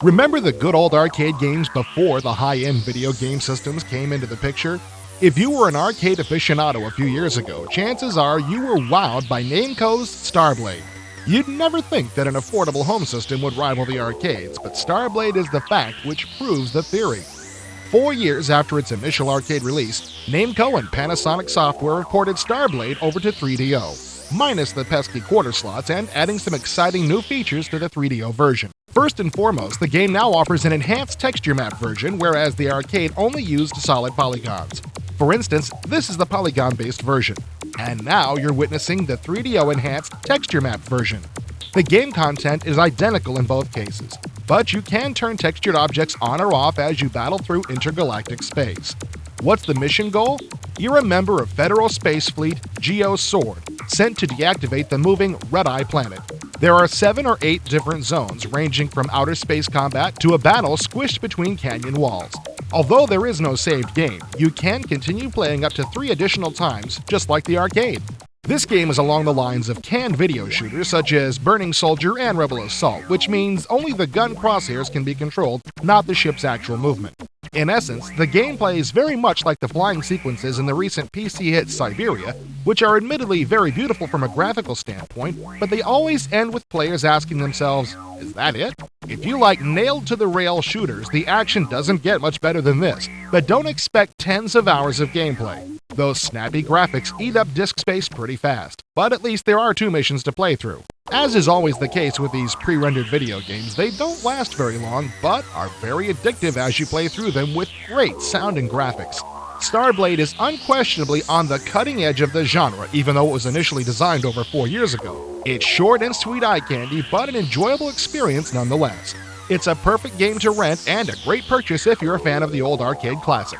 Remember the good old arcade games before the high-end video game systems came into the picture? If you were an arcade aficionado a few years ago, chances are you were wowed by Namco's Starblade. You'd never think that an affordable home system would rival the arcades, but Starblade is the fact which proves the theory. 4 years after its initial arcade release, Namco and Panasonic Software ported Starblade over to 3DO, minus the pesky quarter slots and adding some exciting new features to the 3DO version. First and foremost, the game now offers an enhanced texture map version, whereas the arcade only used solid polygons. For instance, this is the polygon-based version. And now you're witnessing the 3DO enhanced texture map version. The game content is identical in both cases, but you can turn textured objects on or off as you battle through intergalactic space. What's the mission goal? You're a member of Federal Space Fleet Geo Sword, sent to deactivate the moving Red Eye planet. There are 7 or 8 different zones, ranging from outer space combat to a battle squished between canyon walls. Although there is no saved game, you can continue playing up to 3 additional times, just like the arcade. This game is along the lines of canned video shooters such as Burning Soldier and Rebel Assault, which means only the gun crosshairs can be controlled, not the ship's actual movement. In essence, the gameplay is very much like the flying sequences in the recent PC hit Siberia, which are admittedly very beautiful from a graphical standpoint, but they always end with players asking themselves, is that it? If you like nailed-to-the-rail shooters, the action doesn't get much better than this, but don't expect tens of hours of gameplay. Those snappy graphics eat up disk space pretty fast, but at least there are 2 missions to play through. As is always the case with these pre-rendered video games, they don't last very long, but are very addictive as you play through them with great sound and graphics. Starblade is unquestionably on the cutting edge of the genre, even though it was initially designed over 4 years ago. It's short and sweet eye candy, but an enjoyable experience nonetheless. It's a perfect game to rent and a great purchase if you're a fan of the old arcade classic.